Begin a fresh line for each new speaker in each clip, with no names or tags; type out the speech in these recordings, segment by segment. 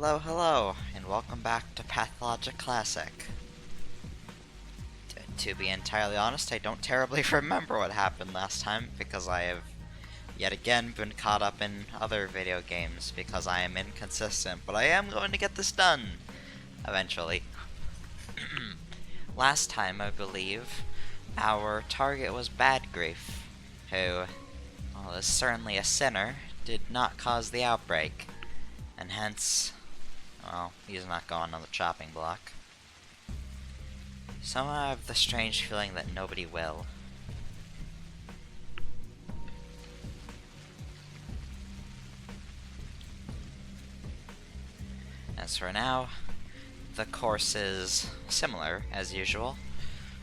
Hello, hello, and welcome back to Pathologic Classic. To be entirely honest, I don't terribly remember what happened last time, because I have yet again been caught up in other video games, because I am inconsistent, but I am going to get this done, eventually. Last time, I believe, our target was Bad Grief, who, while is certainly a sinner, did not cause the outbreak, and hence, well, he's not going on the chopping block. Somehow I have the strange feeling that nobody will. As for now, the course is similar, as usual.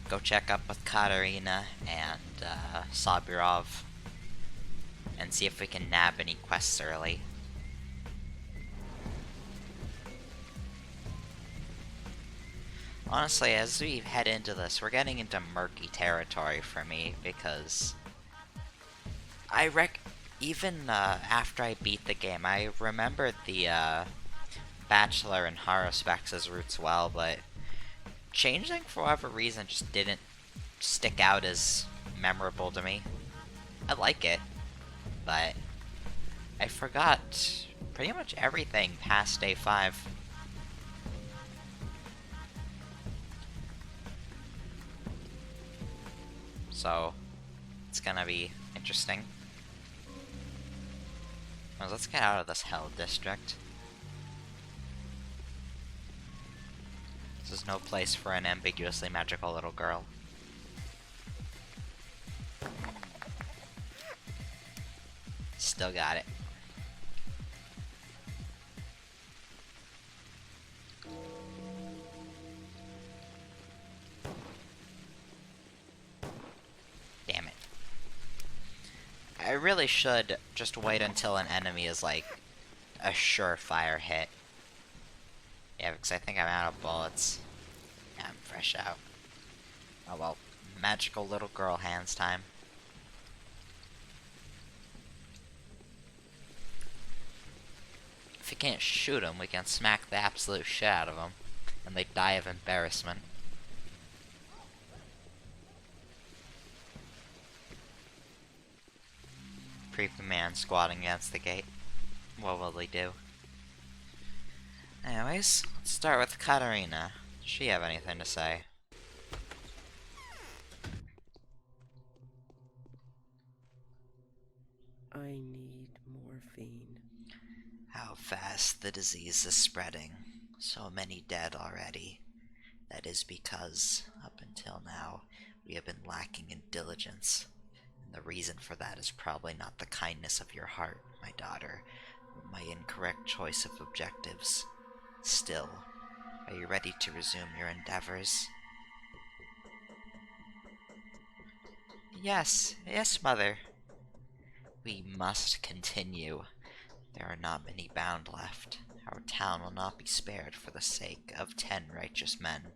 Go check up with Katarina and Sabirov, and see if we can nab any quests early. Honestly, as we head into this, we're getting into murky territory for me, because even after I beat the game, I remembered the Bachelor and Haruspex' roots well, but Changeling, for whatever reason, just didn't stick out as memorable to me. I like it, but I forgot pretty much everything past day 5. So, it's gonna be interesting. Well, let's get out of this hell district. This is no place for an ambiguously magical little girl. Still got it. Damn it. I really should just wait until an enemy is like a surefire hit. Yeah, because I think I'm out of bullets. Yeah, I'm fresh out. Oh well, magical little girl hands time. If you can't shoot them, we can smack the absolute shit out of them, and they die of embarrassment. Creepy man squatting against the gate. What will they do? Anyways, let's start with Katarina. Does she have anything to say?
I need morphine.
How fast the disease is spreading. So many dead already. That is because, up until now, we have been lacking in diligence. And the reason for that is probably not the kindness of your heart, my daughter, but my incorrect choice of objectives. Still, are you ready to resume your endeavors? Yes, yes, mother. We must continue. There are not many bound left. Our town will not be spared for the sake of 10 righteous men.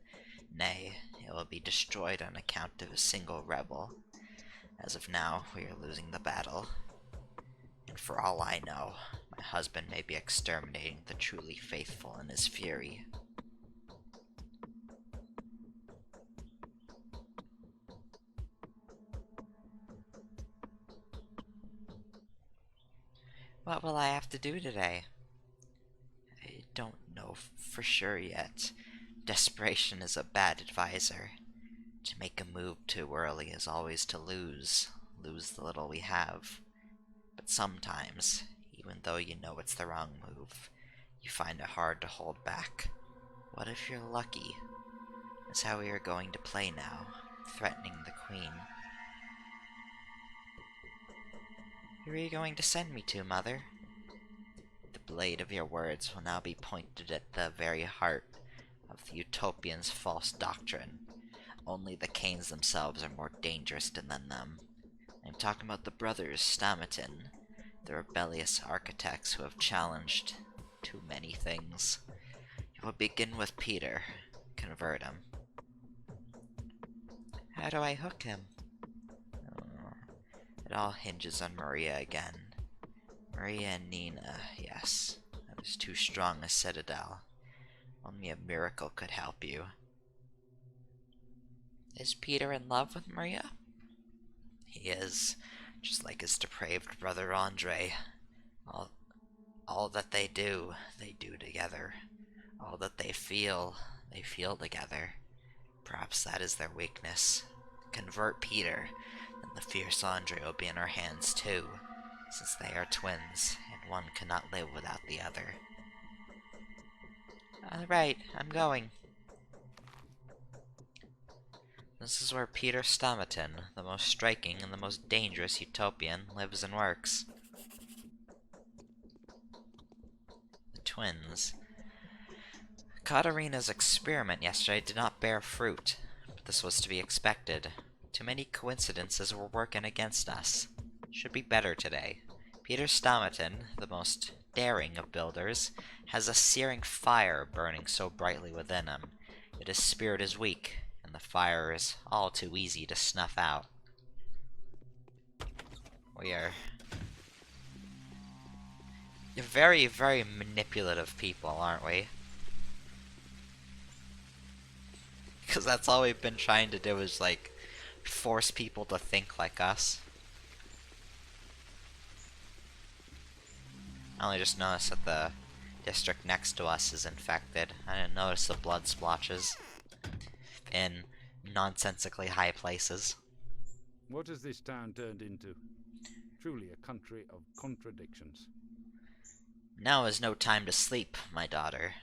Nay, it will be destroyed on account of a single rebel. As of now, we are losing the battle. And for all I know, my husband may be exterminating the truly faithful in his fury. What will I have to do today? I don't know for sure yet. Desperation is a bad advisor. To make a move too early is always to lose the little we have. But sometimes, even though you know it's the wrong move, you find it hard to hold back. What if you're lucky? That's how we are going to play now, threatening the Queen. Who are you going to send me to, Mother? The blade of your words will now be pointed at the very heart of the Utopians' false doctrine. Only the Canes themselves are more dangerous than them. I'm talking about the brothers Stamatin, the rebellious architects who have challenged too many things. You will begin with Peter. Convert him. How do I hook him? Oh, it all hinges on Maria again. Maria and Nina, yes. is too strong a citadel. Only a miracle could help you. Is Peter in love with Maria? He is, just like his depraved brother Andre. All that they do together. All that they feel together. Perhaps that is their weakness. Convert Peter, and the fierce Andre will be in our hands too, since they are twins, and one cannot live without the other. Alright, I'm going. This is where Peter Stomaton, the most striking and the most dangerous utopian, lives and works. The twins. Katarina's experiment yesterday did not bear fruit, but this was to be expected. Too many coincidences were working against us. Should be better today. Peter Stomaton, the most daring of builders, has a searing fire burning so brightly within him, yet his spirit is weak, and the fire is all too easy to snuff out. We are very, very manipulative people, aren't we? Because that's all we've been trying to do is, like, force people to think like us. I only just noticed that the district next to us is infected. I didn't notice the blood splotches in nonsensically high places.
What has this town turned into? Truly a country of contradictions.
Now is no time to sleep, my daughter.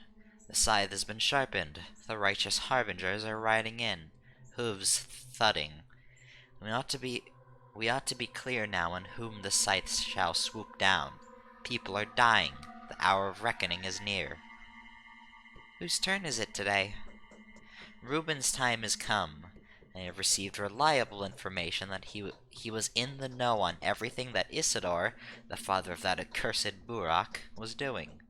The scythe has been sharpened. The righteous harbingers are riding in, hooves thudding. We ought to be clear now on whom the scythe shall swoop down. People are dying. The hour of reckoning is near. Whose turn is it today? Reuben's time is come. I have received reliable information that he was in the know on everything that Isidore, the father of that accursed Burak, was doing.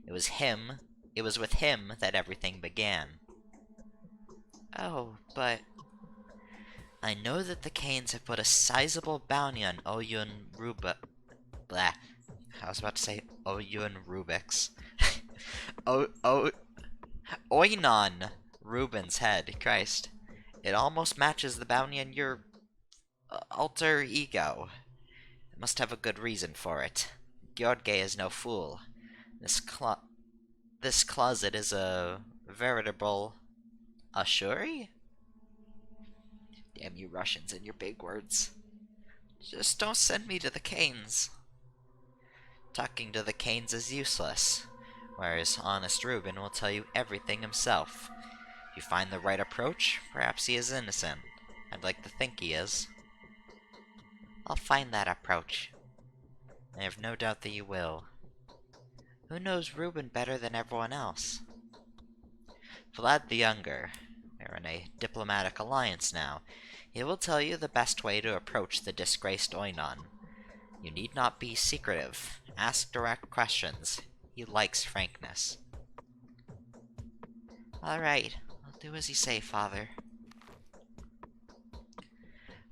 It was with him that everything began. Oh, but I know that the Canes have put a sizable bounty on Oyun Blah. I was about to say Oyun Rubik's. Oinon Reuben's head. Christ. It almost matches the bounty on your alter ego. It must have a good reason for it. Gjordge is no fool. This closet is a veritable Ashuri? Damn you Russians and your big words. Just don't send me to the Canes. Talking to the Canes is useless, whereas honest Reuben will tell you everything himself. If you find the right approach, perhaps he is innocent. I'd like to think he is. I'll find that approach. I have no doubt that you will. Who knows Reuben better than everyone else? Vlad the Younger. We're in a diplomatic alliance now. He will tell you the best way to approach the disgraced Oinon. You need not be secretive. Ask direct questions. He likes frankness. Alright, I'll do as you say, Father.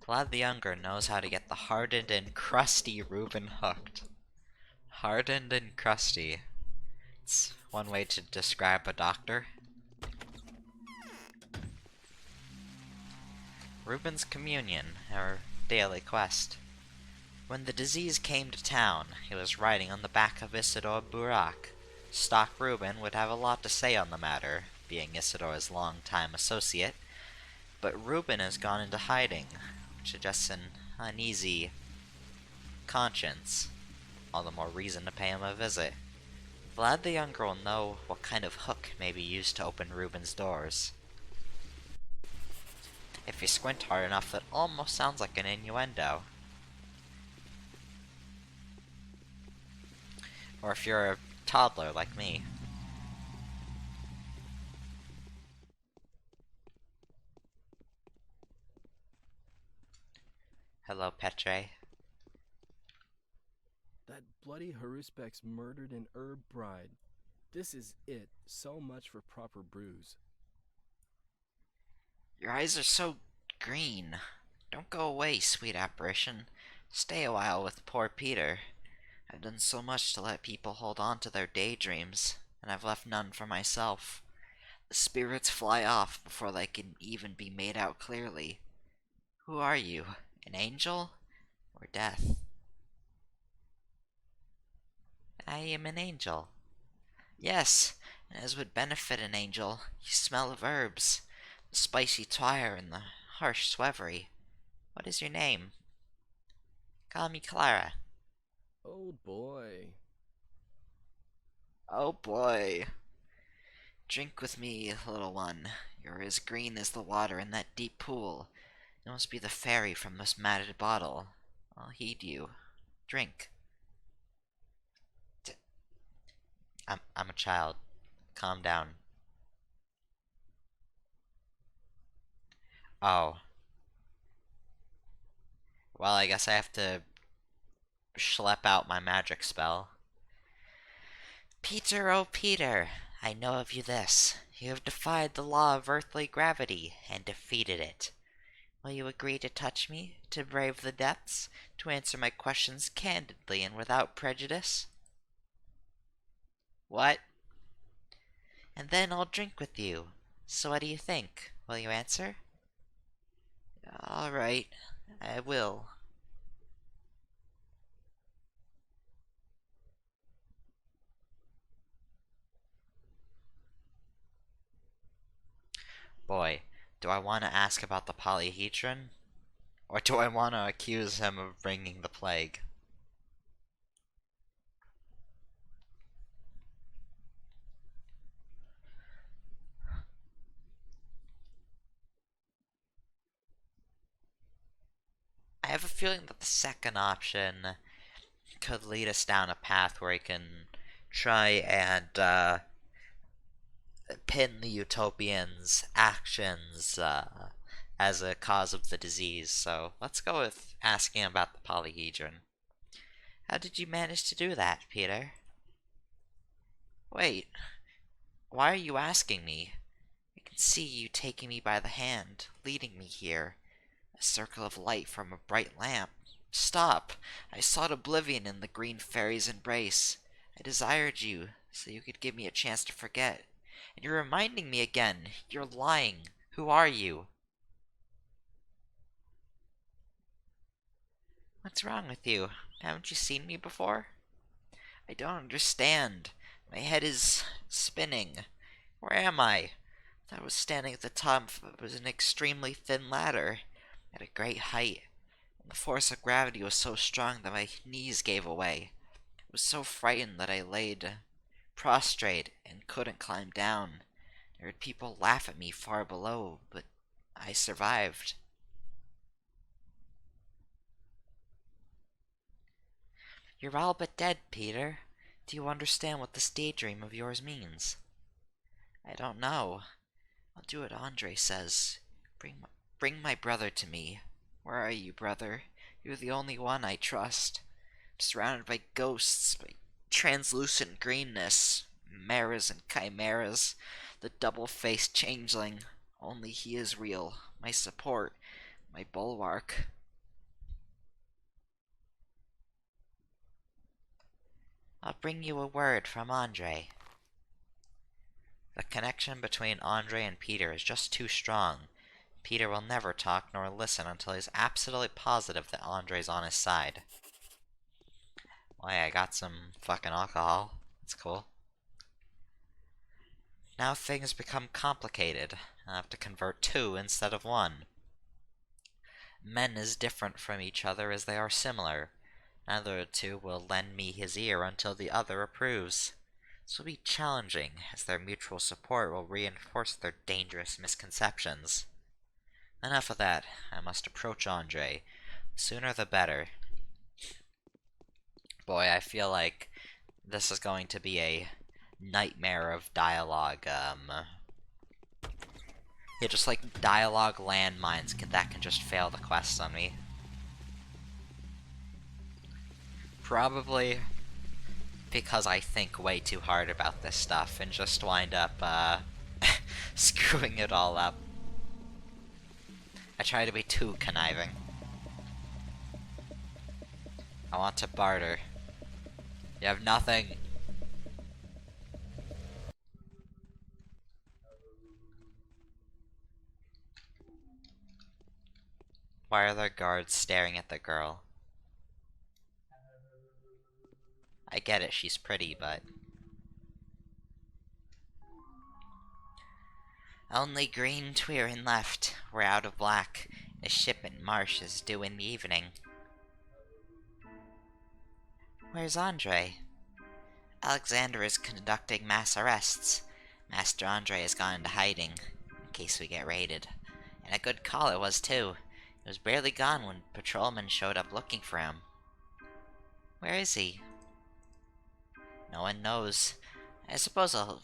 Vlad the Younger knows how to get the hardened and crusty Reuben hooked. Hardened and crusty. It's one way to describe a doctor. Reuben's communion, our daily quest. When the disease came to town, he was riding on the back of Isidore Burak. Stock Reuben would have a lot to say on the matter, being Isidore's long-time associate, but Reuben has gone into hiding, which suggests an uneasy conscience. All the more reason to pay him a visit. Vlad the Younger will know what kind of hook may be used to open Reuben's doors. If you squint hard enough, that almost sounds like an innuendo. Or if you're a toddler like me. Hello, Petre.
That bloody Haruspek's murdered an herb bride. This is it. So much for proper brews.
Your eyes are so green. Don't go away, sweet apparition. Stay a while with poor Peter. I've done so much to let people hold on to their daydreams, and I've left none for myself. The spirits fly off before they can even be made out clearly. Who are you? An angel? Or death? I am an angel. Yes, and as would benefit an angel, you smell of herbs, the spicy twire and the harsh swevery. What is your name? Call me Clara.
Oh boy.
Oh boy. Drink with me, little one. You're as green as the water in that deep pool. You must be the fairy from this matted bottle. I'll heed you. Drink. I'm a child. Calm down. Oh. Well, I guess I have to schlep out my magic spell. Peter, oh Peter, I know of you this. You have defied the law of earthly gravity and defeated it. Will you agree to touch me, to brave the depths, to answer my questions candidly and without prejudice? What? And then I'll drink with you. So what do you think? Will you answer? All right, I will. Boy, do I want to ask about the polyhedron? Or do I want to accuse him of bringing the plague? I have a feeling that the second option could lead us down a path where he can try and pin the Utopians' actions as a cause of the disease. So let's go with asking about the polyhedron. How did you manage to do that, Peter? Wait, why are you asking me? I can see you taking me by the hand, leading me here. A circle of light from a bright lamp. Stop! I sought oblivion in the green fairy's embrace. I desired you, so you could give me a chance to forget. And you're reminding me again. You're lying. Who are you? What's wrong with you? Haven't you seen me before? I don't understand. My head is spinning. Where am I? I was standing at the top of an extremely thin ladder, at a great height. The force of gravity was so strong that my knees gave away. I was so frightened that I laid prostrate and couldn't climb down. I heard people laugh at me far below, but I survived. You're all but dead, Peter. Do you understand what this daydream of yours means? I don't know. I'll do what Andre says. Bring my brother to me. Where are you, brother? You're the only one I trust. I'm surrounded by ghosts, by translucent greenness, maras and chimeras, the double-faced changeling. Only he is real, my support, my bulwark. I'll bring you a word from Andre. The connection between Andre and Peter is just too strong. Peter will never talk nor listen until he's absolutely positive that Andre's on his side. Why, I got some fucking alcohol. That's cool. Now things become complicated. I have to convert two instead of one. Men is different from each other as they are similar. Neither of the two will lend me his ear until the other approves. This will be challenging, as their mutual support will reinforce their dangerous misconceptions. Enough of that. I must approach Andre. The sooner the better. Boy, I feel like this is going to be a nightmare of dialogue. Yeah, just like dialogue landmines that can just fail the quest on me. Probably because I think way too hard about this stuff and just wind up screwing it all up. I try to be too conniving. I want to barter. You have nothing. Why are there guards staring at the girl? I get it, she's pretty, but... Only green Twirin left. We're out of black. A shipment marsh is due in the evening. Where's Andre? Alexander is conducting mass arrests. Master Andre has gone into hiding, in case we get raided. And a good call it was, too. He was barely gone when patrolmen showed up looking for him. Where is he? No one knows. I suppose I'll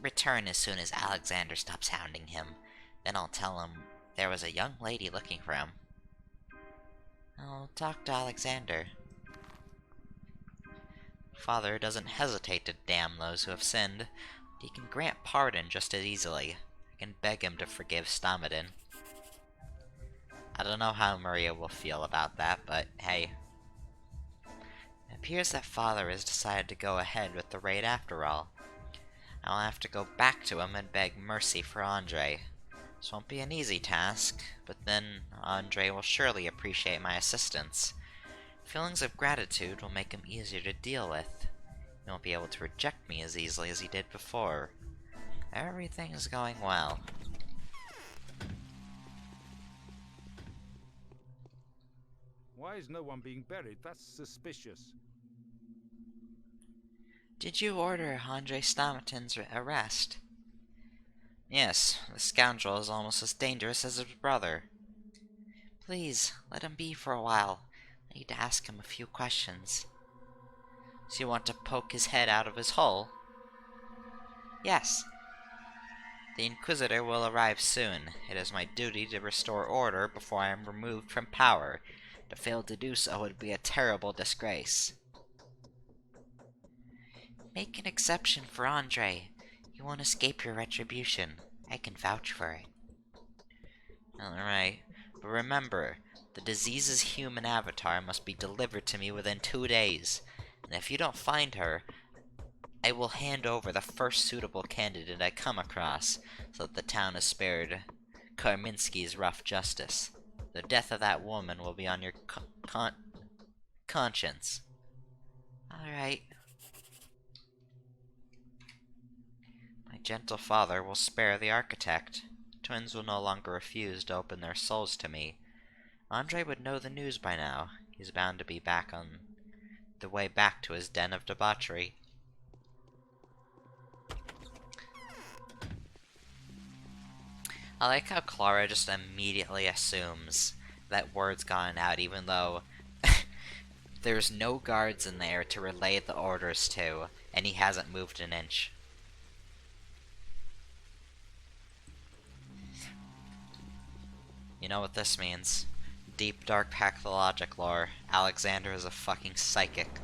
return as soon as Alexander stops hounding him. Then I'll tell him there was a young lady looking for him. I'll talk to Alexander. Father doesn't hesitate to damn those who have sinned. He can grant pardon just as easily. I can beg him to forgive Stamadin. I don't know how Maria will feel about that, but hey. It appears that Father has decided to go ahead with the raid after all. I'll have to go back to him and beg mercy for Andre. This won't be an easy task, but then Andre will surely appreciate my assistance. Feelings of gratitude will make him easier to deal with. He won't be able to reject me as easily as he did before. Everything is going well.
Why is no one being buried? That's suspicious.
Did you order Andre Stamatin's arrest? Yes, the scoundrel is almost as dangerous as his brother. Please, let him be for a while. I need to ask him a few questions. So you want to poke his head out of his hole? Yes. The Inquisitor will arrive soon. It is my duty to restore order before I am removed from power. To fail to do so would be a terrible disgrace. Make an exception for Andre. He won't escape your retribution. I can vouch for it. Alright, but remember, the disease's human avatar must be delivered to me within 2 days. And if you don't find her, I will hand over the first suitable candidate I come across, so that the town is spared Karminski's rough justice. The death of that woman will be on your conscience. Alright. My gentle father will spare the architect. Twins will no longer refuse to open their souls to me. Andre would know the news by now. He's bound to be back on the way back to his den of debauchery. I like how Clara just immediately assumes that word's gone out, even though there's no guards in there to relay the orders to, and he hasn't moved an inch. You know what this means. Deep, dark pathologic lore. Alexander is a fucking psychic.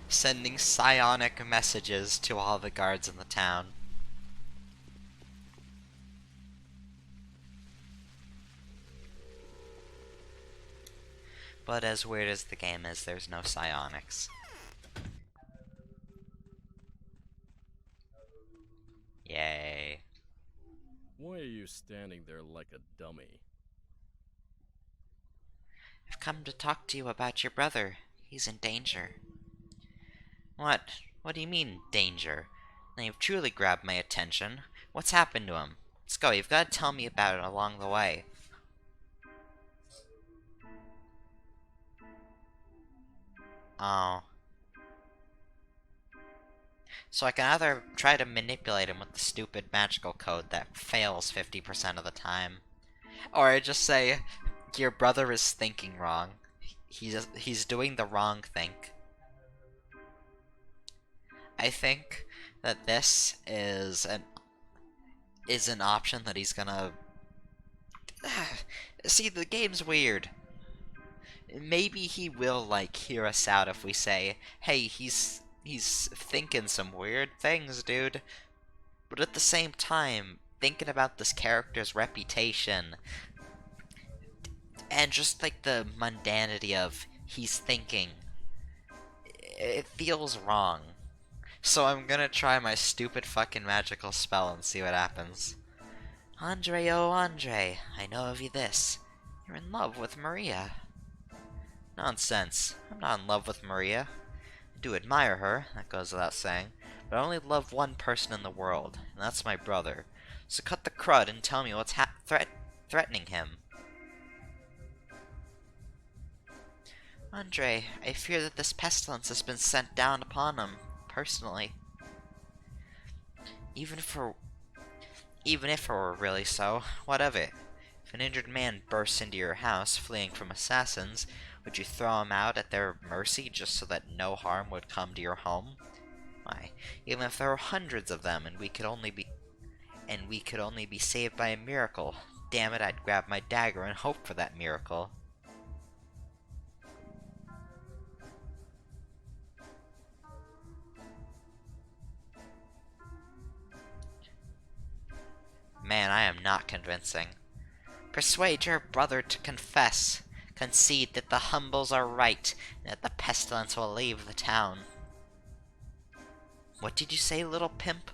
Sending psionic messages to all the guards in the town. But as weird as the game is, there's no psionics. Yay.
Why are you standing there like a dummy?
I've come to talk to you about your brother. He's in danger. What? What do you mean, danger? Now you've truly grabbed my attention. What's happened to him? Let's go, you've got to tell me about it along the way. Oh. So I can either try to manipulate him with the stupid magical code that fails 50% of the time, or I just say, your brother is thinking wrong. He's doing the wrong thing. I think that this is an option that he's gonna... See, the game's weird. Maybe he will, like, hear us out if we say, hey, he's thinking some weird things, dude. But at the same time, thinking about this character's reputation, and just, like, the mundanity of he's thinking, It feels wrong. So I'm gonna try my stupid fucking magical spell and see what happens. Andre, oh Andre, I know of you this. You're in love with Maria. Nonsense. I'm not in love with Maria. I do admire her, that goes without saying, but I only love one person in the world, and that's my brother. So cut the crud and tell me what's threatening him. Andre, I fear that this pestilence has been sent down upon him, personally. Even if it were really so, what of it? If an injured man bursts into your house, fleeing from assassins, would you throw him out at their mercy just so that no harm would come to your home? Why, even if there were hundreds of them and we could only be saved by a miracle, damn it, I'd grab my dagger and hope for that miracle. Man, I am not convincing. Persuade your brother to confess. Concede that the humbles are right, and that the pestilence will leave the town. What did you say, little pimp?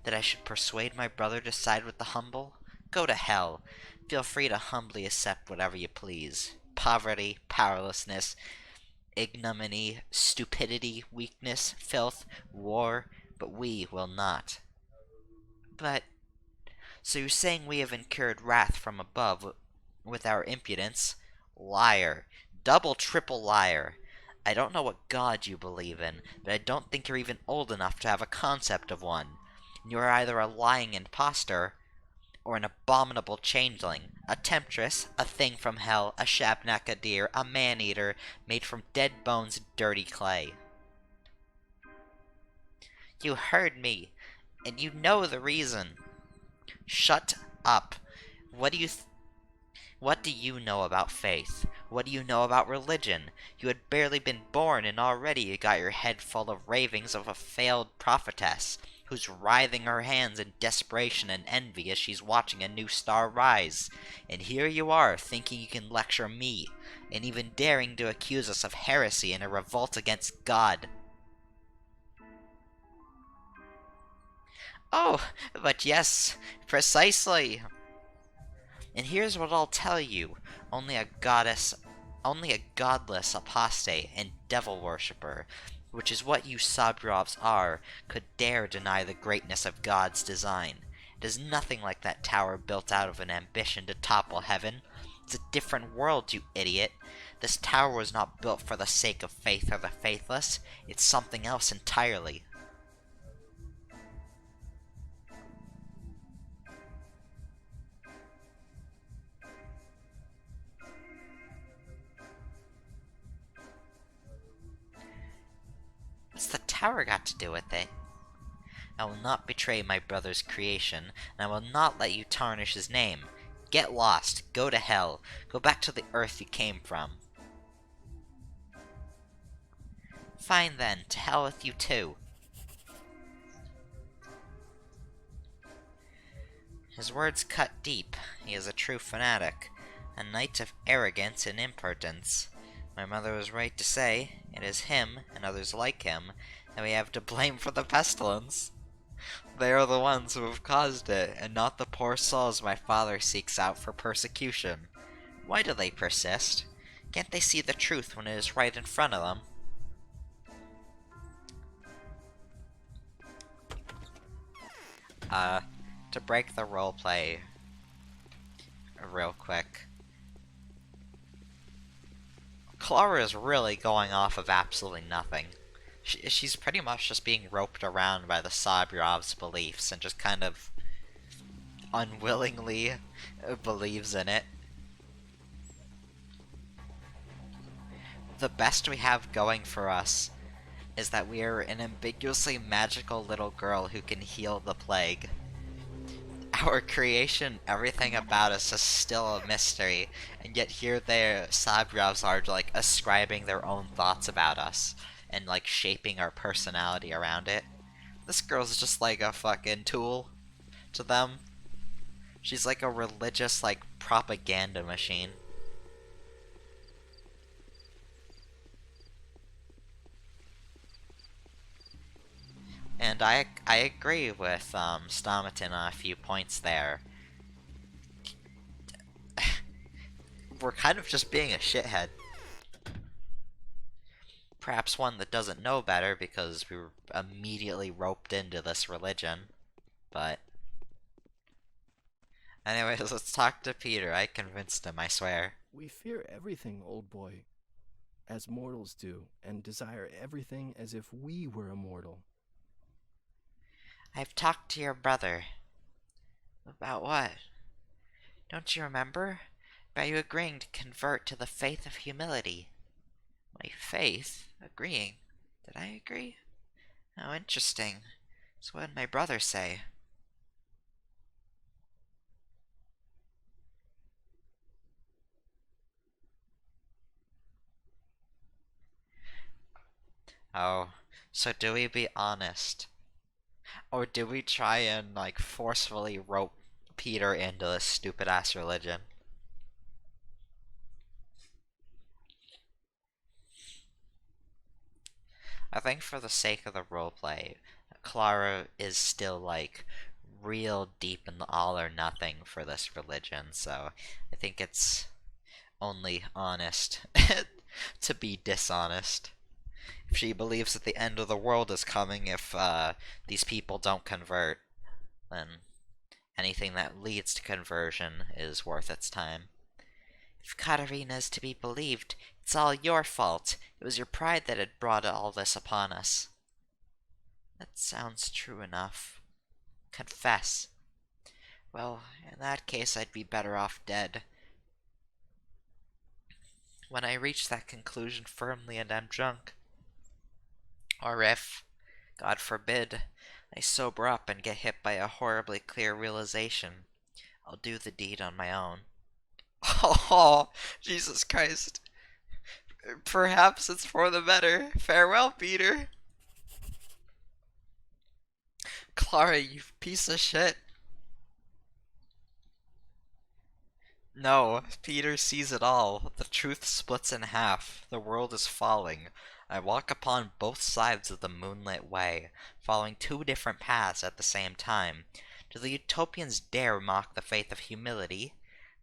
That I should persuade my brother to side with the humble? Go to hell. Feel free to humbly accept whatever you please. Poverty, powerlessness, ignominy, stupidity, weakness, filth, war, but we will not. But, so you're saying we have incurred wrath from above with our impudence? Liar. Double, triple liar. I don't know what god you believe in, but I don't think you're even old enough to have a concept of one. You are either a lying impostor, or an abominable changeling, a temptress, a thing from hell, a shabnakadir, a man-eater, made from dead bones and dirty clay. You heard me, and you know the reason. Shut up. What do you know about faith? What do you know about religion? You had barely been born, and already you got your head full of ravings of a failed prophetess, who's writhing her hands in desperation and envy as she's watching a new star rise. And here you are, thinking you can lecture me, and even daring to accuse us of heresy and a revolt against God. Oh, but yes, precisely. And here's what I'll tell you. Only a godless apostate and devil worshipper, which is what you Sabrovs are, could dare deny the greatness of God's design. It is nothing like that tower built out of an ambition to topple heaven. It's a different world, you idiot. This tower was not built for the sake of faith or the faithless. It's something else entirely. What's the tower got to do with it? I will not betray my brother's creation, and I will not let you tarnish his name. Get lost. Go to hell. Go back to the earth you came from. Fine then, to hell with you too. His words cut deep. He is a true fanatic, a knight of arrogance and impertinence. My mother was right to say, it is him, and others like him, that we have to blame for the pestilence. They are the ones who have caused it, and not the poor souls my father seeks out for persecution. Why do they persist? Can't they see the truth when it is right in front of them? To break the roleplay real quick. Clara is really going off of absolutely nothing. She's pretty much just being roped around by the Sabrov's beliefs and just kind of unwillingly believes in it. The best we have going for us is that we are an ambiguously magical little girl who can heal the plague. Our creation, everything about us is still a mystery, and yet here the Sabrovs are like ascribing their own thoughts about us and like shaping our personality around it. This girl's just like a fucking tool to them. She's like a religious like propaganda machine. And I agree with Stomaton on a few points there. We're kind of just being a shithead. Perhaps one that doesn't know better because we were immediately roped into this religion. But anyways, let's talk to Peter. I convinced him, I swear.
We fear everything, old boy, as mortals do, and desire everything as if we were immortal.
I've talked to your brother. About what? Don't you remember? About you agreeing to convert to the faith of humility. My faith? Agreeing? Did I agree? How interesting. So what did my brother say? Oh, so do we be honest? Or do we try and, like, forcefully rope Peter into this stupid-ass religion? I think for the sake of the roleplay, Clara is still, like, real deep in the all or nothing for this religion, so I think it's only honest to be dishonest. If she believes that the end of the world is coming if these people don't convert, then anything that leads to conversion is worth its time. If Katarina is to be believed, it's all your fault. It was your pride that had brought all this upon us. That sounds true enough. Confess. Well, in that case, I'd be better off dead. When I reach that conclusion firmly and am drunk, or if, God forbid, I sober up and get hit by a horribly clear realization, I'll do the deed on my own. Oh, Jesus Christ. Perhaps it's for the better. Farewell, Peter. Clara, you piece of shit. No, Peter sees it all. The truth splits in half. The world is falling. I walk upon both sides of the moonlit way, following two different paths at the same time. Do the utopians dare mock the faith of humility?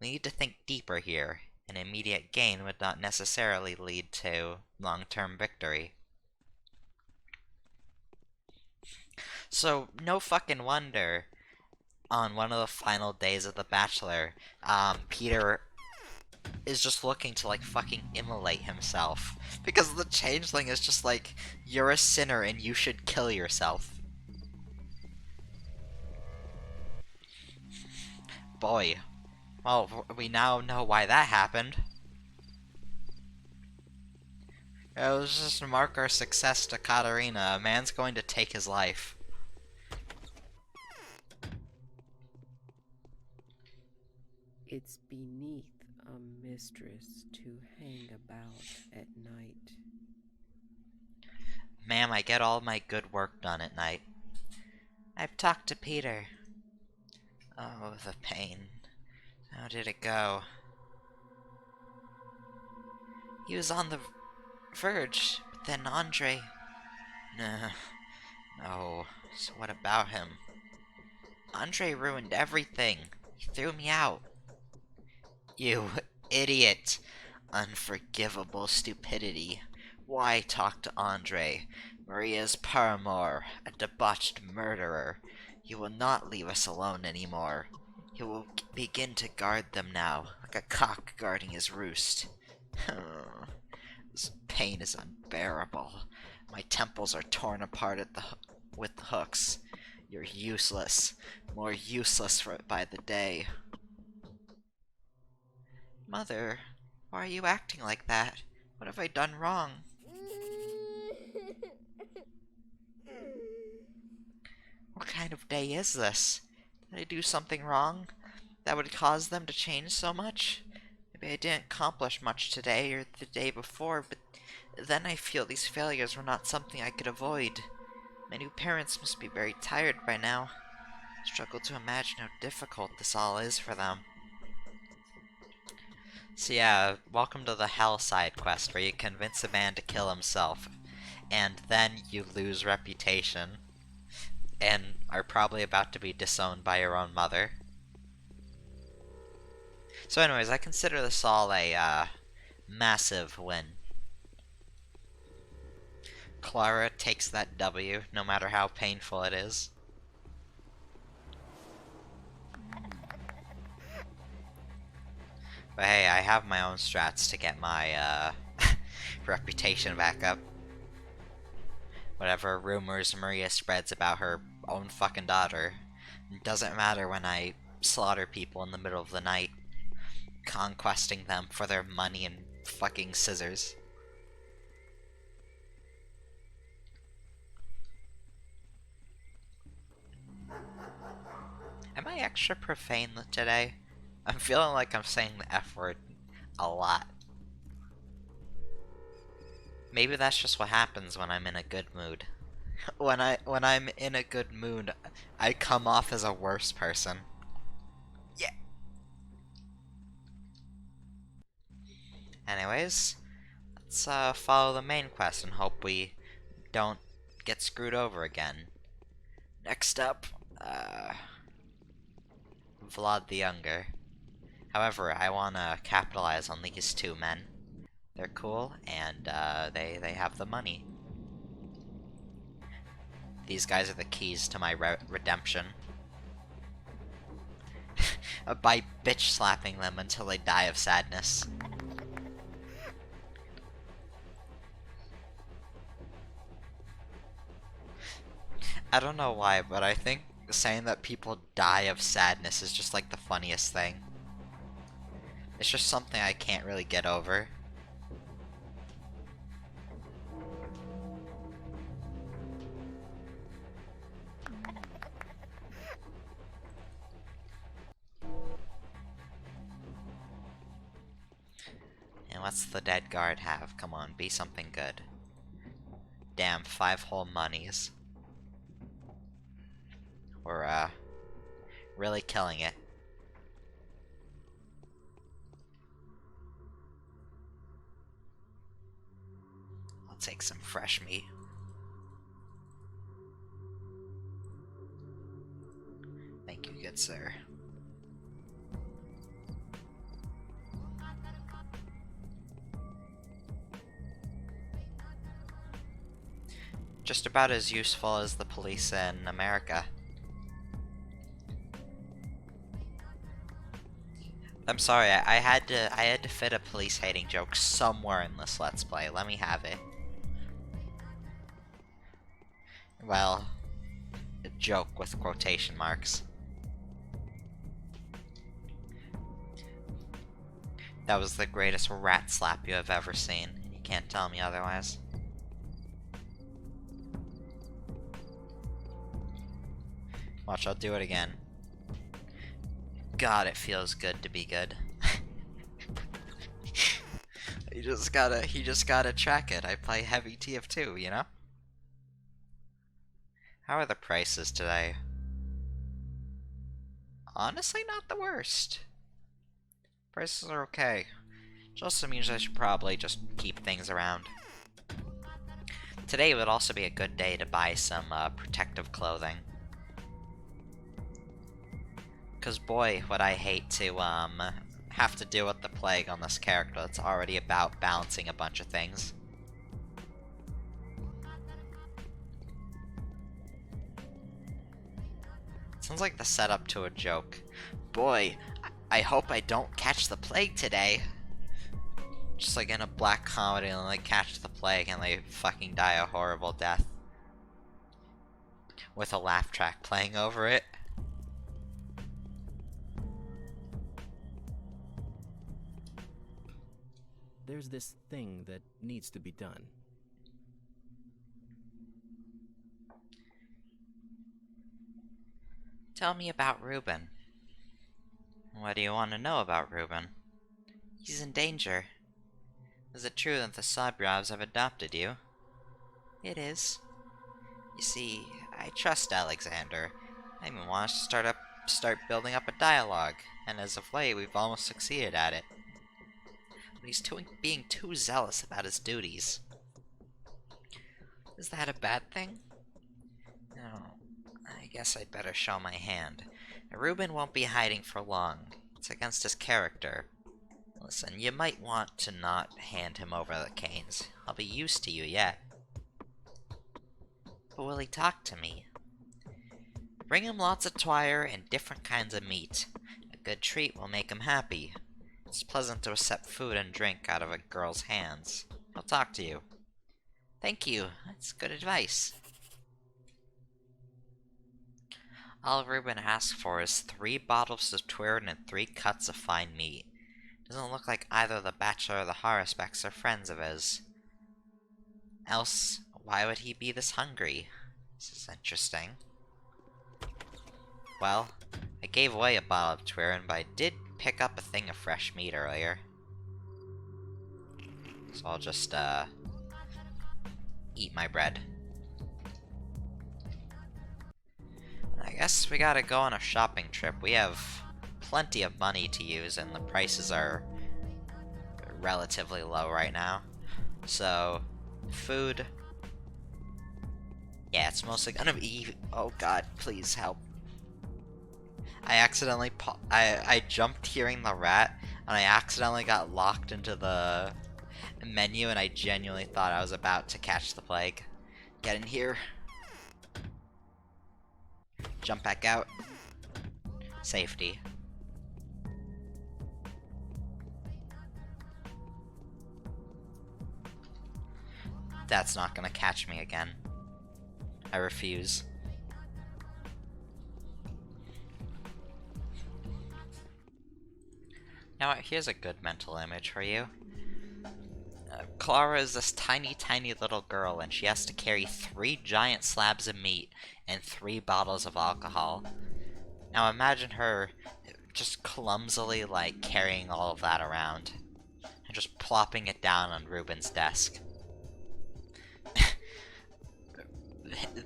We need to think deeper here. An immediate gain would not necessarily lead to long-term victory. So, no fucking wonder, on one of the final days of The Bachelor, Peter is just looking to, like, fucking immolate himself. Because the Changeling is just like, you're a sinner and you should kill yourself. Boy. Well, we now know why that happened. Let's just mark our success to Katarina. A man's going to take his life.
It's beneath a mistress to hang about at night.
Ma'am, I get all my good work done at night. I've talked to Peter. Oh, the pain. How did it go? He was on the verge, but then Andre... No. So what about him? Andre ruined everything. He threw me out. You idiot. Unforgivable stupidity. Why talk to Andre? Maria's paramour, a debauched murderer. He will not leave us alone anymore. He will begin to guard them now, like a cock guarding his roost. This pain is unbearable. My temples are torn apart with the hooks. You're useless. More useless by the day. Mother, why are you acting like that? What have I done wrong? What kind of day is this? Did I do something wrong that would cause them to change so much? Maybe I didn't accomplish much today or the day before, but then I feel these failures were not something I could avoid. My new parents must be very tired by now. I struggle to imagine how difficult this all is for them. So yeah, welcome to the Hell side quest, where you convince a man to kill himself, and then you lose reputation. and are probably about to be disowned by your own mother. So anyways, I consider this all a massive win. Clara takes that W, no matter how painful it is. But hey, I have my own strats to get my reputation back up. Whatever rumors Maria spreads about her own fucking daughter, it doesn't matter when I slaughter people in the middle of the night, conquesting them for their money and fucking scissors. Am I extra profane today? I'm feeling like I'm saying the F word a lot. Maybe that's just what happens when I'm in a good mood. When I'm in a good mood, I come off as a worse person. Yeah. Anyways, let's follow the main quest and hope we don't get screwed over again. Next up, Vlad the Younger. However, I want to capitalize on these two men. They're cool, and they have the money. These guys are the keys to my redemption. By bitch slapping them until they die of sadness. I don't know why, but I think saying that people die of sadness is just like the funniest thing. It's just something I can't really get over. And what's the dead guard have? Come on, be something good. Damn, 5 whole monies. We're, really killing it. I'll take some fresh meat. Thank you, good sir. Just about as useful as the police in America. I'm sorry, I had to fit a police hating joke somewhere in this Let's Play. Let me have it. Well, a joke with quotation marks. That was the greatest rat slap you have ever seen. You can't tell me otherwise. Watch, I'll do it again. God, it feels good to be good. You just gotta track it. I play heavy TF2, you know? How are the prices today? Honestly, not the worst. Prices are okay. Which also means I should probably just keep things around. Today would also be a good day to buy some protective clothing. Cause boy, would I hate to have to deal with the plague on this character that's already about balancing a bunch of things. Sounds like the setup to a joke. Boy, I hope I don't catch the plague today. Just like in a black comedy, and they catch the plague and they fucking die a horrible death. With a laugh track playing over it.
There's this thing that needs to be done.
Tell me about Reuben. What do you want to know about Reuben? He's in danger. Is it true that the Sabrovs have adopted you? It is. You see, I trust Alexander. I even want us to start building up a dialogue, and as of late, we've almost succeeded at it. But he's being too zealous about his duties. Is that a bad thing? No. guess I'd better show my hand. Reuben won't be hiding for long. It's against his character. Listen, you might want to not hand him over the canes. I'll be used to you yet. But will he talk to me? Bring him lots of twire and different kinds of meat. A good treat will make him happy. It's pleasant to accept food and drink out of a girl's hands. He'll talk to you. Thank you. That's good advice. All Reuben asks for is 3 bottles of twirn and 3 cuts of fine meat. Doesn't look like either the bachelor or the Harusbecks are friends of his. Else, why would he be this hungry? This is interesting. Well, I gave away a bottle of twirn, but I did pick up a thing of fresh meat earlier. So I'll just, eat my bread. I guess we gotta go on a shopping trip. We have plenty of money to use, and the prices are relatively low right now. So, food. Yeah, it's mostly gonna be. Oh god, please help. I accidentally. I jumped hearing the rat, and I accidentally got locked into the menu, and I genuinely thought I was about to catch the plague. Get in here. Jump back out. Safety. That's not gonna catch me again. I refuse. Now, here's a good mental image for you. Clara is this tiny, tiny little girl, and she has to carry 3 giant slabs of meat and 3 bottles of alcohol. Now imagine her just clumsily, like, carrying all of that around. And just plopping it down on Reuben's desk.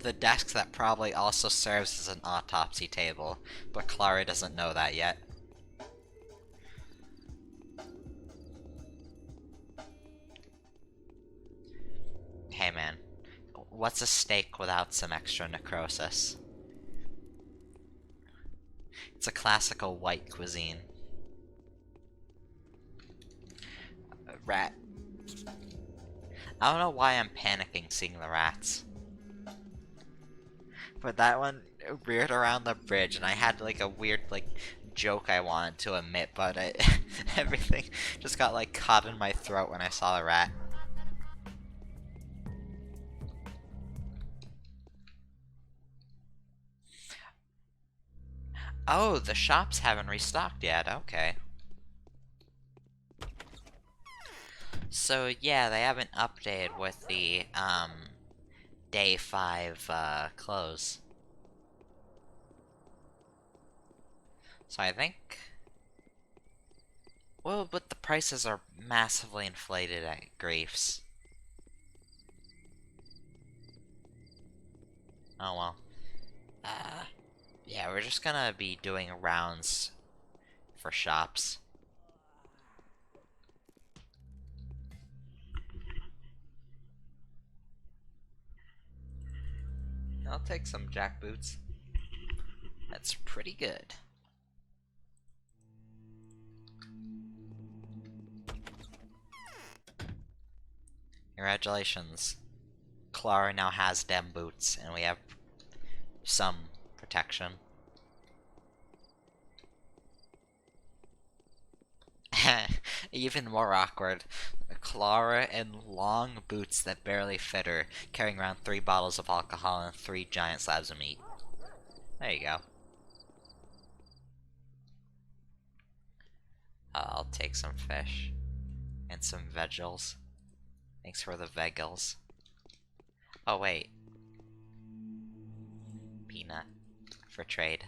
The desk that probably also serves as an autopsy table, but Clara doesn't know that yet. Hey man, what's a steak without some extra necrosis? It's a classical white cuisine. Rat. I don't know why I'm panicking seeing the rats. But that one reared around the bridge, and I had like a weird like joke I wanted to omit, but everything just got like caught in my throat when I saw the rat. Oh, the shops haven't restocked yet, okay. So yeah, they haven't updated with the, day 5, close. So I think... Well, but the prices are massively inflated at Grief's. Oh well. Yeah, we're just gonna be doing rounds for shops. I'll take some jackboots. That's pretty good. Congratulations. Clara now has dem boots, and we have some protection. Even more awkward. Clara in long boots that barely fit her, carrying around 3 bottles of alcohol and 3 giant slabs of meat. There you go. I'll take some fish. And some veggies. Thanks for the veggies. Oh wait. Peanut. For trade.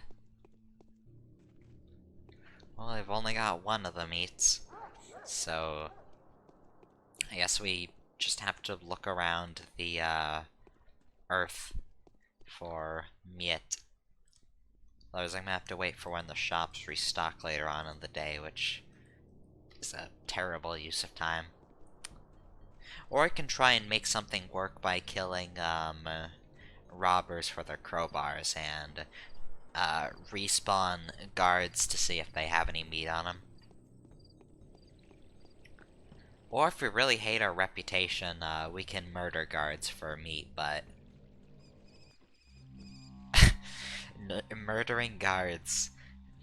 Well, I've only got 1 of the meats. So... I guess we just have to look around the, earth for meat. Otherwise I'm gonna have to wait for when the shops restock later on in the day, which is a terrible use of time. Or I can try and make something work by killing, robbers for their crowbars and respawn guards to see if they have any meat on them. Or if we really hate our reputation, we can murder guards for meat, but... murdering guards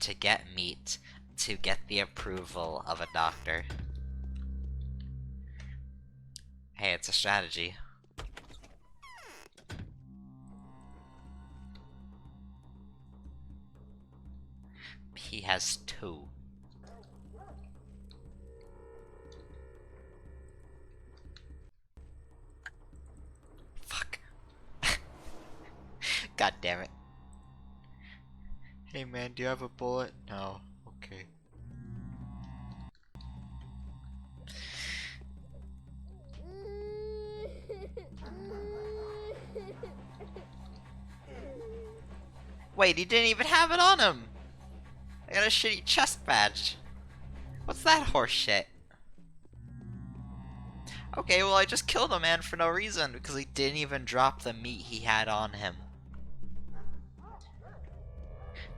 to get meat, to get the approval of a doctor. Hey, it's a strategy. He has 2. Fuck. God damn it. Hey man, do you have a bullet? No. Okay. Wait, he didn't even have it on him! I got a shitty chest badge. What's that horse shit? Okay, well I just killed a man for no reason because he didn't even drop the meat he had on him.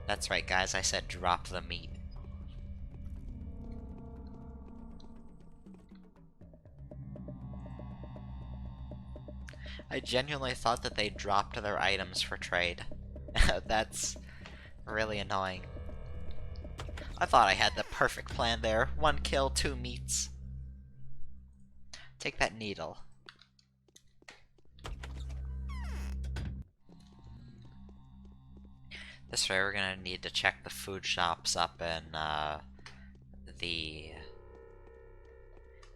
That's right, guys, I said drop the meat. I genuinely thought that they dropped their items for trade. That's really annoying. I thought I had the perfect plan there. 1 kill, 2 meats. Take that needle. This way we're gonna need to check the food shops up in, the...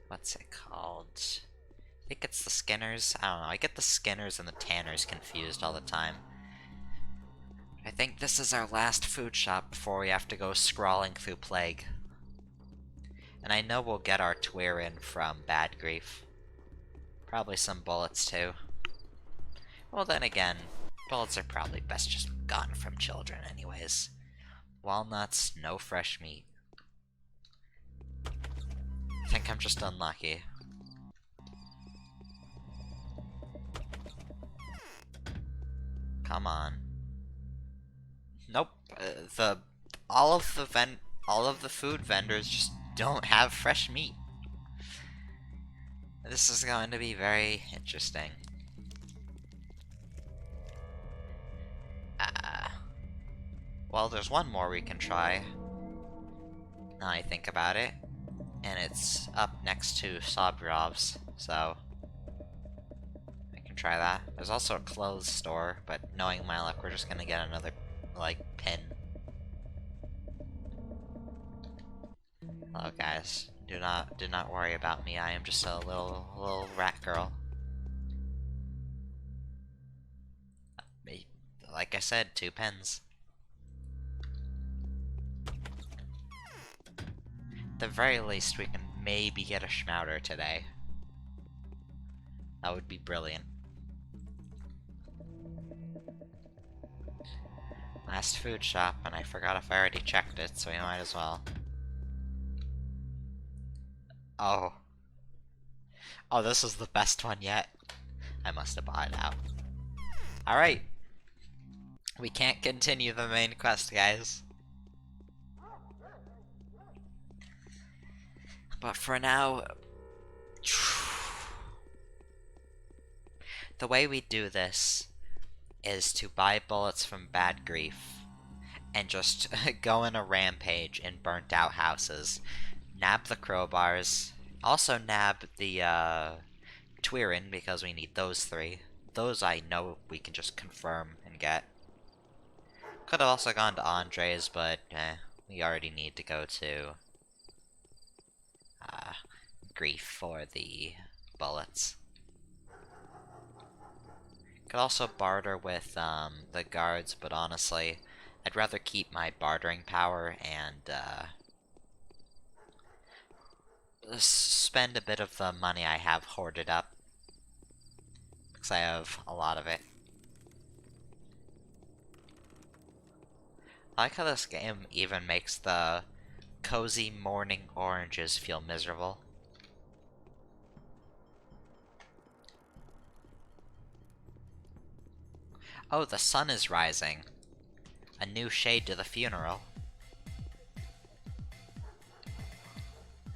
what's it called? I think it's the Skinners? I don't know, I get the Skinners and the Tanners confused all the time. I think this is our last food shop before we have to go scrawling through Plague. And I know we'll get our Tweer in from Bad Grief. Probably some bullets too. Well then again, bullets are probably best just gotten from children anyways. Walnuts, no fresh meat. I think I'm just unlucky. Come on. Nope. All of the food vendors just don't have fresh meat. This is going to be very interesting. Well, there's one more we can try. Now I think about it. And it's up next to Sobrov's, so... I can try that. There's also a clothes store, but knowing my luck, we're just gonna get another, like, pin. Hello guys. Do not worry about me, I am just a little rat girl. Like I said, 2 pins. At the very least, we can maybe get a Schmouter today. That would be brilliant. Last food shop, and I forgot if I already checked it, so we might as well. Oh. Oh, this is the best one yet. I must have bought it out. Alright. We can't continue the main quest, guys. But for now... the way we do this is to buy bullets from Bad Grief and just go in a rampage in burnt out houses. Nab the crowbars. Also nab the Tweerin because we need those 3. Those I know we can just confirm and get. Could have also gone to Andre's, but we already need to go to Grief for the bullets. Could also barter with the guards, but honestly, I'd rather keep my bartering power and spend a bit of the money I have hoarded up, because I have a lot of it. I like how this game even makes the cozy morning oranges feel miserable. Oh, the sun is rising. A new shade to the funeral.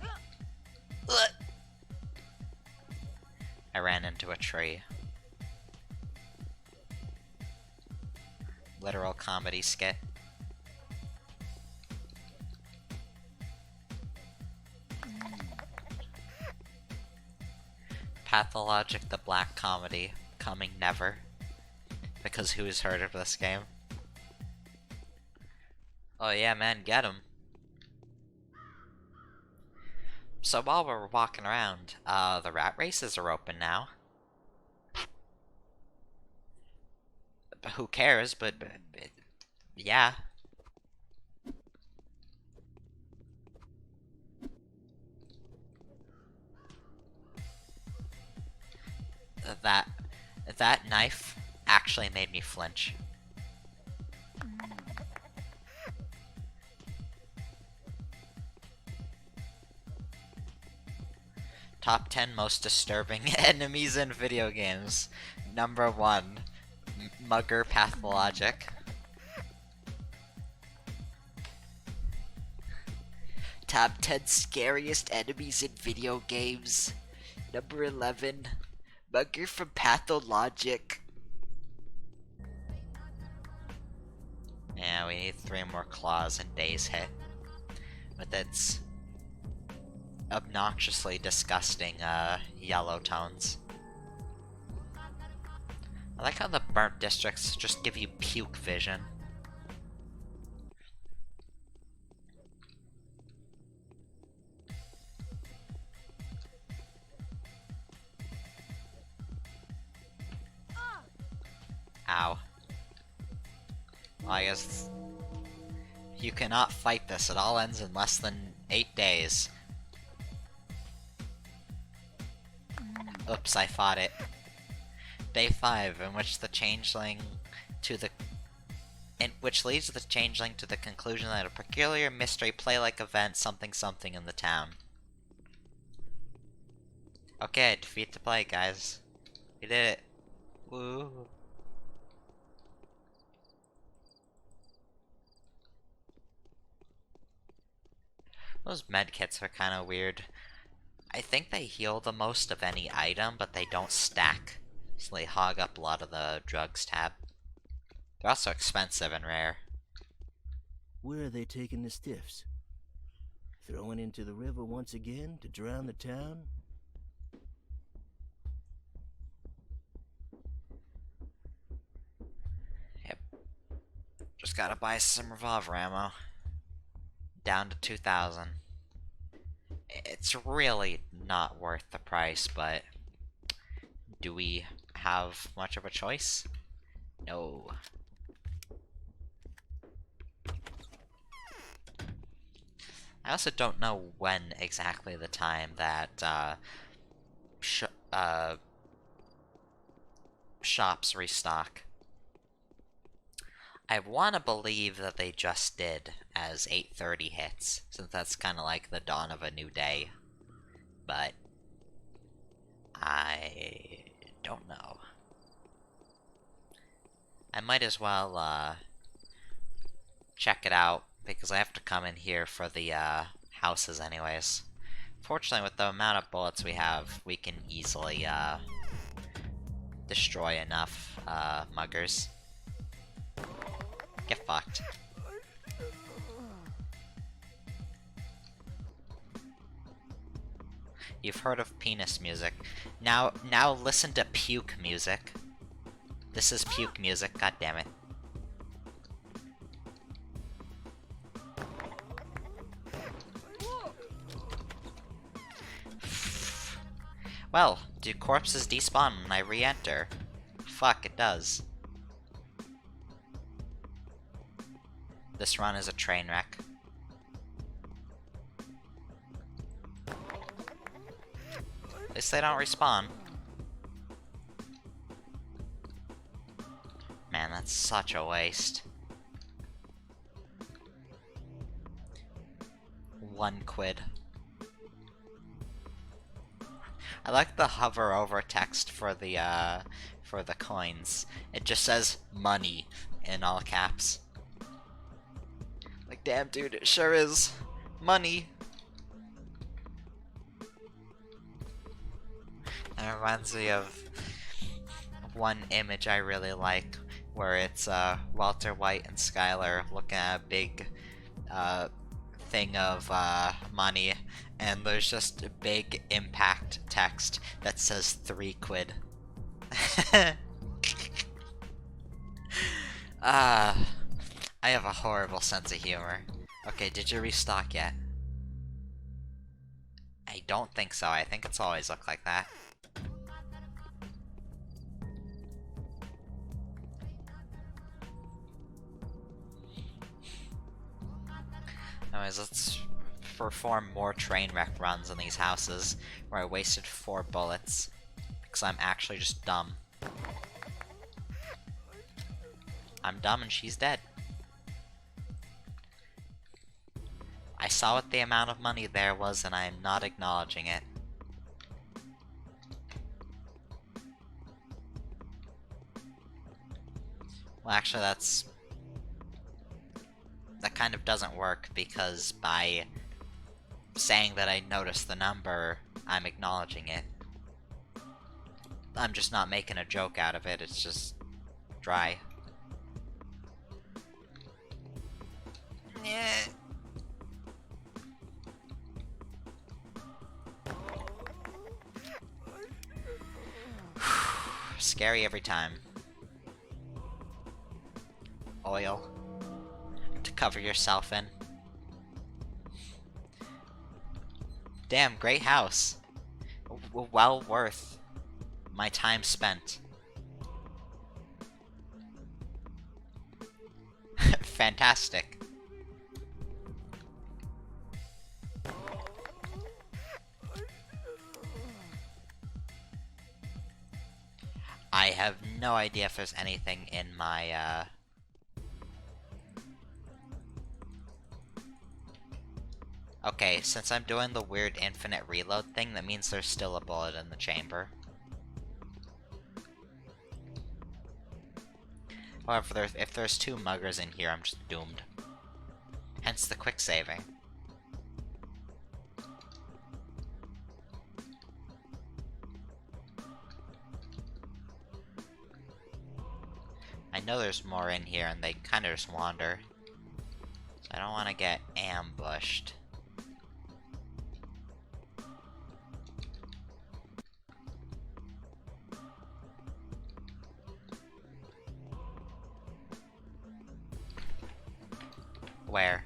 Ugh. I ran into a tree. Literal comedy skit. Pathologic the Black Comedy, coming never. Because who's heard of this game? Oh yeah, man, get him. So while we're walking around, the rat races are open now. But who cares, but yeah. That knife actually made me flinch. Top 10 most disturbing enemies in video games. Number 1, Mugger Pathologic. Top 10 scariest enemies in video games. Number 11, Mugger from Pathologic. Yeah, we need 3 more claws and days hit. With its obnoxiously disgusting yellow tones. I like how the burnt districts just give you puke vision. Ow. Well, I guess you cannot fight this. It all ends in less than 8 days. Oops, I fought it. Day 5, in which the Changeling which leads the Changeling to the conclusion that a peculiar mystery play-like event something in the town. Okay, defeat the plague, guys. We did it. Woo. Those medkits are kinda weird. I think they heal the most of any item, but they don't stack. So they hog up a lot of the drugs tab. They're also expensive and rare.
Where are they taking the stiffs? Throwing into the river once again to drown the town?
Yep. Just gotta buy some revolver ammo. Down to 2,000. It's really not worth the price, but do we have much of a choice? No. I also don't know when exactly the time that shops restock. I want to believe that they just did, as 8:30 hits, since that's kind of like the dawn of a new day. But I don't know. I might as well check it out, because I have to come in here for the houses anyways. Fortunately, with the amount of bullets we have, we can easily destroy enough muggers. Get fucked. You've heard of penis music. Now listen to puke music. This is puke music, god damn it. Well, do corpses despawn when I re-enter? Fuck, it does. This run is a train wreck. At least they don't respawn. Man, that's such a waste. 1 quid. I like the hover over text for the coins. It just says money in all caps. Like, damn dude, it sure is money. That reminds me of one image I really like, where it's Walter White and Skylar looking at a big thing of money, and there's just a big impact text that says 3 quid. I have a horrible sense of humor. Okay, did you restock yet? I don't think so. I think it's always looked like that. Anyways, let's perform more train wreck runs in these houses, where I wasted 4 bullets, because I'm actually just dumb. I'm dumb and she's dead. I saw what the amount of money there was and I am not acknowledging it. Well, actually that kind of doesn't work, because by saying that I noticed the number, I'm acknowledging it. I'm just not making a joke out of it, it's just dry. Yeah. Scary every time. Oil to cover yourself in. Damn, great house. Well worth my time spent. Fantastic. I have no idea if there's anything in my, Okay, since I'm doing the weird infinite reload thing, that means there's still a bullet in the chamber. However, if there's 2 muggers in here, I'm just doomed. Hence the quick saving. I know there's more in here, and they kind of just wander. So I don't want to get ambushed. Where?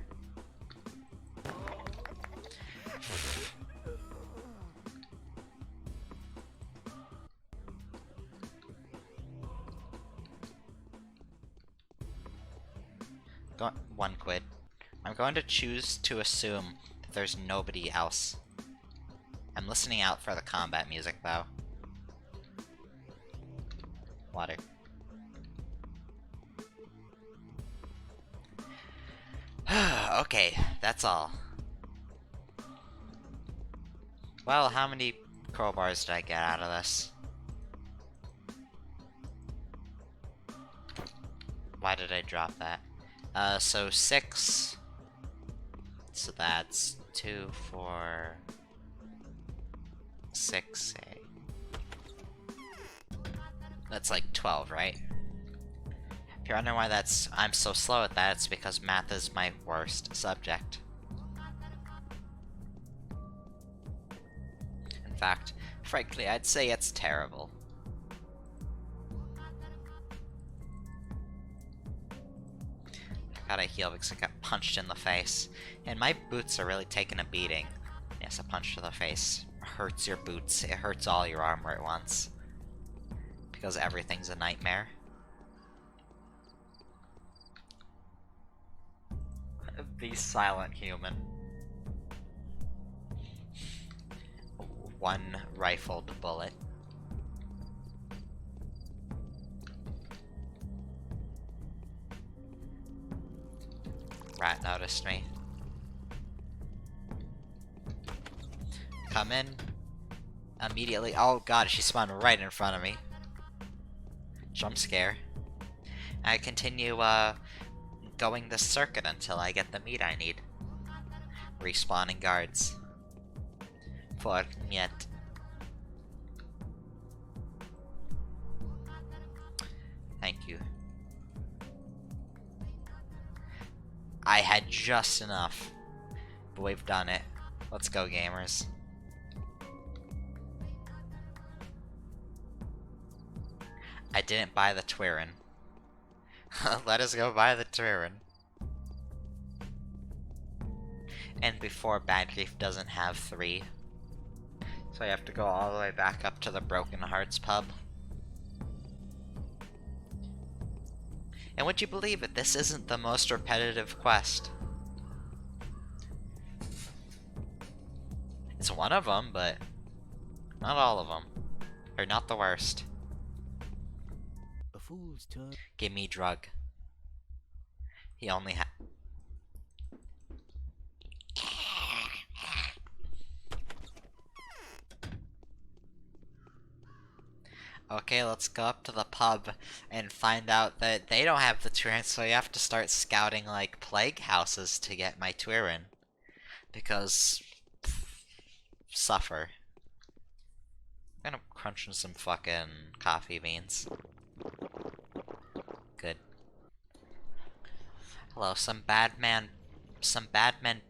One quid. I'm going to choose to assume that there's nobody else. I'm listening out for the combat music, though. Water. Okay, that's all. Well, how many crowbars did I get out of this? Why did I drop that? So 6. So that's 2, 4, 6, 8. That's like 12, right? If you're wondering why I'm so slow at that, it's because math is my worst subject. In fact, frankly, I'd say it's terrible. I gotta heal because I got punched in the face. And my boots are really taking a beating. Yes, a punch to the face hurts your boots. It hurts all your armor at once. Because everything's a nightmare. The silent human. 1 rifled bullet. Rat noticed me. Come in. immediately. Oh god, she spawned right in front of me. Jump scare. I continue going this circuit until I get the meat I need. Respawning guards. Forget. Thank you. I had just enough, but we've done it. Let's go, gamers. I didn't buy the Twirin. Let us go buy the Twirin. And before Bad Grief doesn't have 3. So I have to go all the way back up to the Broken Hearts pub. And would you believe it, this isn't the most repetitive quest. It's one of them, but not all of them. Or not the worst.
A fool's touch.
Give me drug. He only had. Okay, let's go up to the pub and find out that they don't have the Twirin, so you have to start scouting like plague houses to get my Twirin. Because suffer. I'm gonna crunch in some fucking coffee beans. Good. Hello, some bad men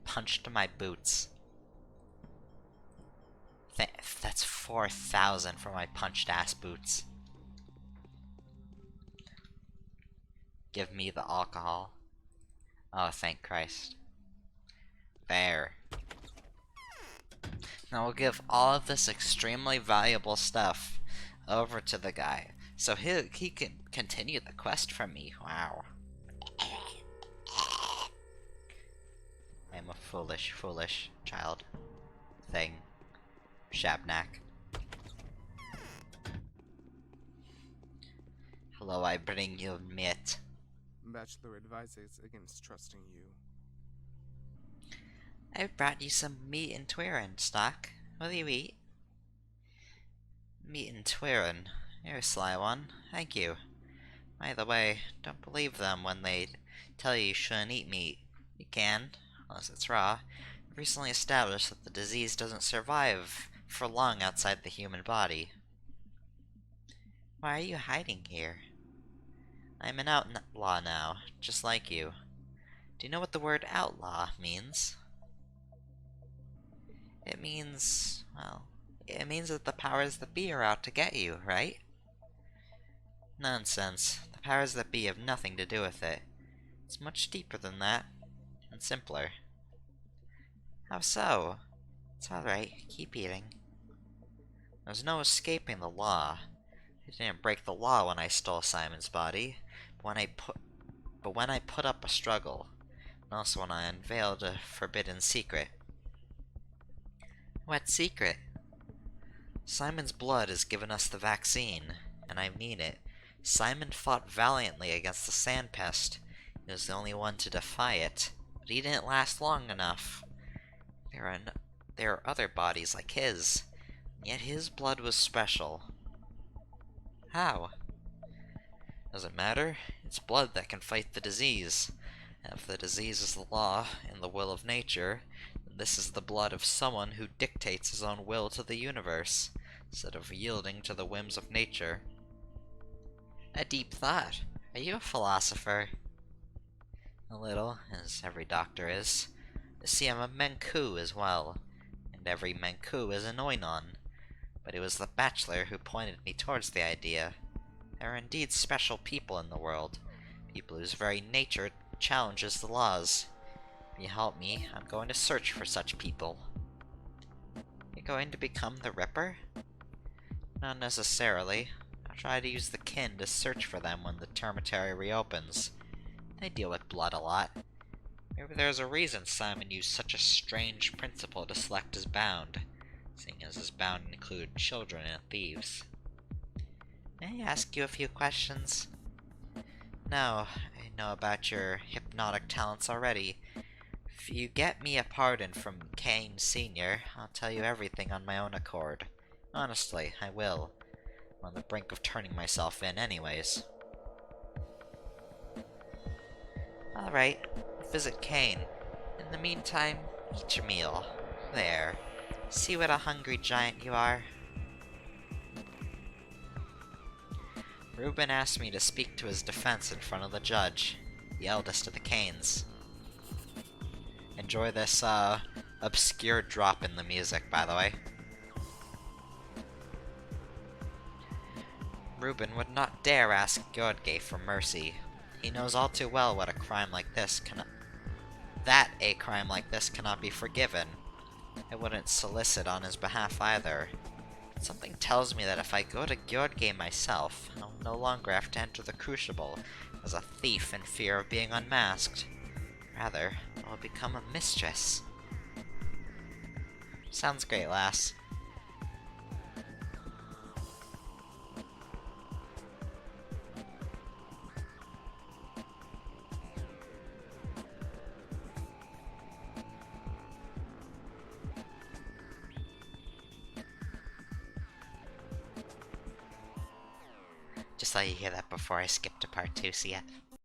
punched my boots. That's 4,000 for my punched ass boots. Give me the alcohol. Oh, thank Christ. There. Now we'll give all of this extremely valuable stuff over to the guy, so he can continue the quest for me. Wow. I am a foolish child. Thing. Shabnak. Hello, I bring you meat.
Bachelor advises against trusting you.
I've brought you some meat and Twirin, Stock. Will you eat? Meat and Twirin. You're a sly one. Thank you. By the way, don't believe them when they tell you shouldn't eat meat. You can, unless it's raw. Recently established that the disease doesn't survive for long outside the human body. Why are you hiding here? I'm an outlaw now, just like you. Do you know what the word outlaw means? It means, well, it means that the powers that be are out to get you, right? Nonsense. The powers that be have nothing to do with it. It's much deeper than that, and simpler. How so? It's alright, keep eating. There's no escaping the law. I didn't break the law when I stole Simon's body, but when I put up a struggle, and also when I unveiled a forbidden secret. What secret? Simon's blood has given us the vaccine, and I mean it. Simon fought valiantly against the sand pest. He was the only one to defy it, but he didn't last long enough. There are other bodies like his, yet his blood was special. How? Doesn't matter. It's blood that can fight the disease. If the disease is the law and the will of nature, then this is the blood of someone who dictates his own will to the universe, instead of yielding to the whims of nature. A deep thought. Are you a philosopher? A little, as every doctor is. You see, I'm a Menku as well, and every Menku is an Oinon. But it was the Bachelor who pointed me towards the idea. There are indeed special people in the world, people whose very nature challenges the laws. If you help me, I'm going to search for such people. You're going to become the Ripper? Not necessarily. I'll try to use the kin to search for them when the termitary reopens. They deal with blood a lot. Maybe there's a reason Simon used such a strange principle to select his bound, seeing as his bound include children and thieves. May I ask you a few questions? No, I know about your hypnotic talents already. If you get me a pardon from Kane Sr., I'll tell you everything on my own accord. Honestly, I will. I'm on the brink of turning myself in anyways. Alright, visit Kane. In the meantime, eat your meal. There. See what a hungry giant you are? Reuben asked me to speak to his defense in front of the judge, the eldest of the Kanes. Enjoy this, obscure drop in the music, by the way. Reuben would not dare ask Gjordge for mercy. He knows all too well what a crime like this cannot be forgiven. I wouldn't solicit on his behalf either. Something tells me that if I go to Gjordge myself, I'll no longer have to enter the Crucible as a thief in fear of being unmasked. Rather, I'll become a mistress. Sounds great, lass. Just let you hear that before I skip to part 2, see ya.